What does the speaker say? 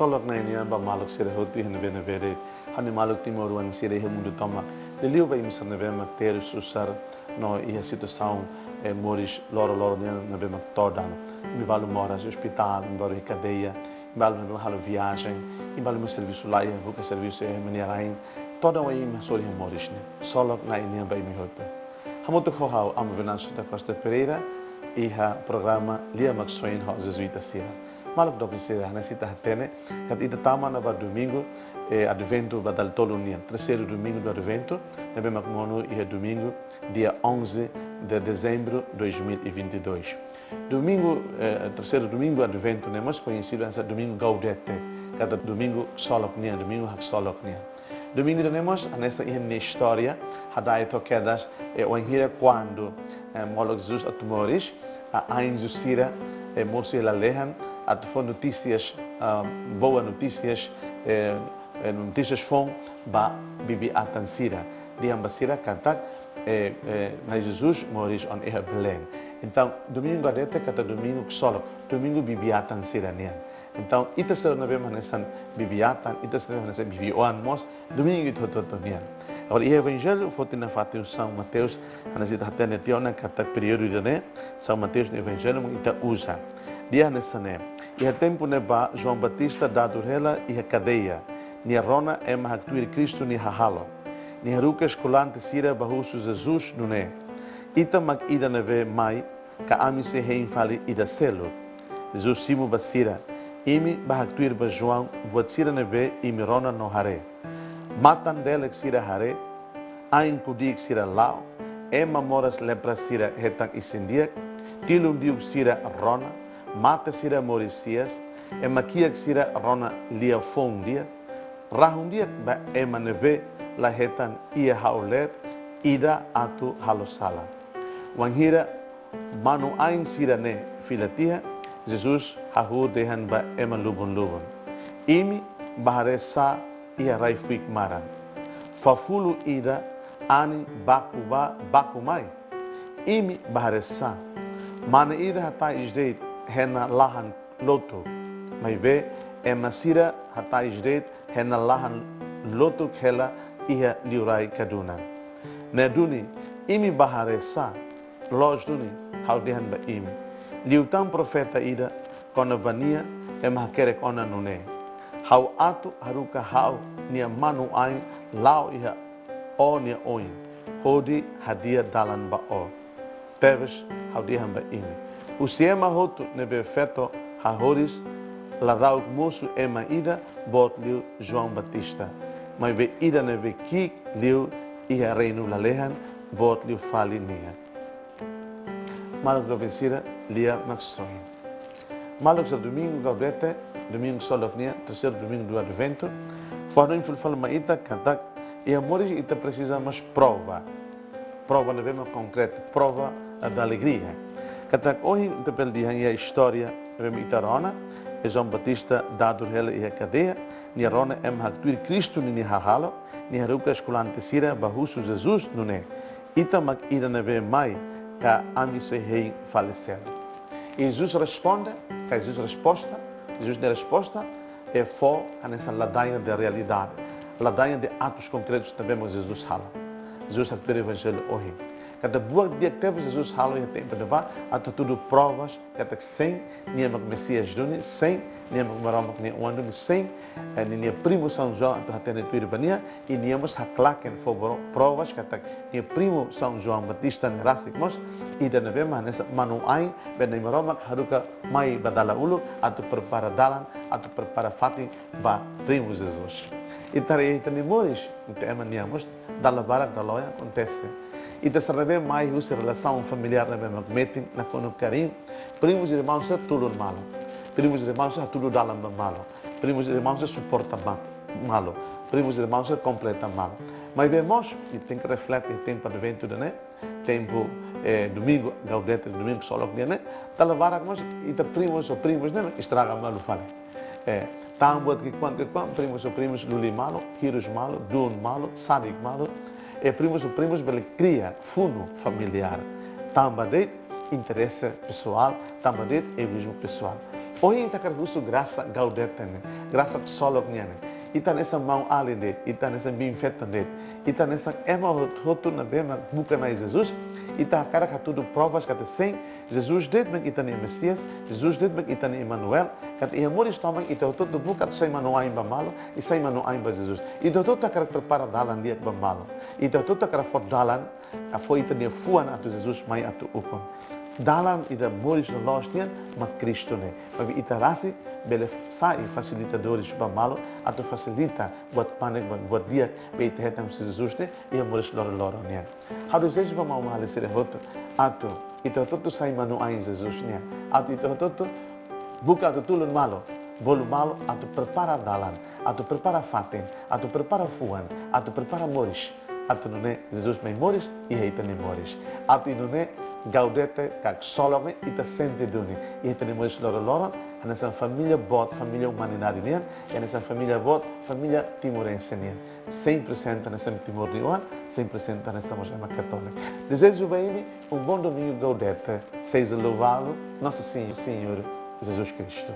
solok na ini ba maluk sira hoti hene bene vere hani maluk timoruan sira he mundo toma liu vai misa neve ter susar no ia situação moris loro na be toda mi vale moras hospital mi vale cadeia mi vale no halo viagem mi vale no serviço lá vou que serviço é manierain toda o ima sori moris ne solok na ini ba mi hota hamoto khohau am venança da Costa Pereira e ha programa lia maxoin ha jesuita sira maluk do sira na sita hatene kat ita tama na ba domingo advento badal tolunia terceiro domingo do advento na be makmono e domingo dia 11 de dezembro de 2022 domingo terceiro domingo advento né mais conhecido essa domingo gaudete cada domingo soloknia domingo hak soloknia domingo temos nessa história hadai toquedas o enhira quando molok Jesus atmoris a injusira moço ela lehan at for notícias boa notícias notícias fom ba bibi atansira dia basira cantar na Jesus moris on Belém então domingo adete kata domingo solo domingo bibi atansira nian então ita ser na bema nesan bibiatan ita ser na nesan bibi oan mos domingo itu nian agora o evangelho foi na fatiu São Mateus anasita hatene tiona kata período de né São Mateus no evangelho ita usa dia nessa né e tempo ne ba João Batista dado rela e a cadeia ni rona é mahaktuir Cristo ni hahalo ni harukas kolante sira bahusu Jesus nune ita mak ida neve mai ka ami se hein fali ida selo Jesus simu basira imi bahaktuir ba João buat sira neve imi rona no hare matan delek sira hare ain kudik sira lao ema moras lepra sira hetang isindiak tilum diuk sira rona mata sira morisias ema kiak sira rona lia fondia rahundiak ba ema neve lahetan ia haulet ida atu halosala wanghira manu ain sira ne filatia Jesus hahu dehan ba ema lubun imi baharesa ia raifik maran fafulu ida ani bakumai imi baharesa mana ida hata isdeit hena lahan loto mai be ema sira hata isdeit hena lahan loto khela ia liurai kaduna neduni imi baharesa loj duni haudehan ba imi liutam profeta ida kona bania ema kerek ona nune hau atu haruka hau nia manu ain lau iha o nia oin hodi hadia dalan ba o teves haudihan ba imi usiema hotu nebe feto hahoris ladau moço ema ida bot liu João Batista mas be ida nebe kik liu iha reinu lalehan bot liu fali nia maluk do vencida lia maxoin maluk sa domingo gaudete domingo soloknia terceiro domingo do advento forno infalfal maita cantar e amores ita precisa mais prova na vema concreta prova da alegria cantar hoje interpel dia a história vema itarona e João Batista dado ela e a cadeia ni rona em haktuir Cristo ni hahalo ni haruka escolante sira bahusu Jesus nune ita mak ida neve mai ka ami se rei falecer e Jesus responde Jesus da resposta é fo nessa ladainha da realidade, ladainha de atos concretos também Jesus fala. Jesus está no evangelho hoje. Cada boa dia que teve Jesus fala e tempo de vá, até tudo provas, até sem nem no Messias duni, sem nem no Marama nem o ano sem nem primo São João até na tua urbania e nem nos haklaken for provas que até nem primo São João Batista nerastikmos e da neve nessa manuai ben nem Marama haruka mai badala ulu atau prepara dalan atau prepara fati ba primo Jesus. E tarei tenimores, então emaniamos da lavara da loja acontece. E de saber mais a relação familiar na mesma meeting, na com carinho, primos e irmãos é tudo malo. Primos e irmãos é tudo dalam malo. Primos e irmãos é suporta malo. Primos e irmãos é completa malo. Mas vemos, e tem que refletir tempo de evento, né? Tempo domingo, gaudete, domingo solo, né? Da lavara, mas e de primos ou primos, né? Estraga malo fale. Tambot que quando primos ou primos luli malo, hirus malo, dun malo, sadik malo. E primos bele cria fundo familiar. Também interesse pessoal, também egoísmo pessoal. Hoje kita quer uso graça gaudete, né? Graça solog né? Ita nessa mão ali dele, ita nessa bimfeta dele, ita nessa ema roto na bema buca na Jesus, ita cara que tudo provas que sem Jesus dele bem ita nem Messias, Jesus dele bem ita nem Emmanuel, que e amor está bem ita todo buca sem mano aimba malo, e sem mano aimba Jesus. Ita todo cara prepara dalan dia ba malo, ita todo cara for dalan, a foi ita nem fuan atu Jesus mai atu upam. Dalam ida moris no losnian, ma Cristo ne. Mas ita rasi bele sai facilitadores para malo, atau facilita buat panek buat dia be ita hetam Jesus ne, ia moris loro ne. Harus Jesus ba mau mahal sire hoto, atau ita toto sai manu ain Jesus ne, atau ita toto buka tu tulun malo, bolu malo, atau prepara dalan, atau prepara faten, atau prepara fuan, atau prepara moris, atau ne Jesus mai moris, ia ita ne moris, atau ne gaudete kak solome ita sente duni ita ni mois loro nessa família bot família humanidade nian e nessa família bot família timorense nian 100% nessa Timor de Oan 100% nessa mosema católica. Desejo bem bom domingo gaudete seja louvado nosso Senhor Jesus Cristo.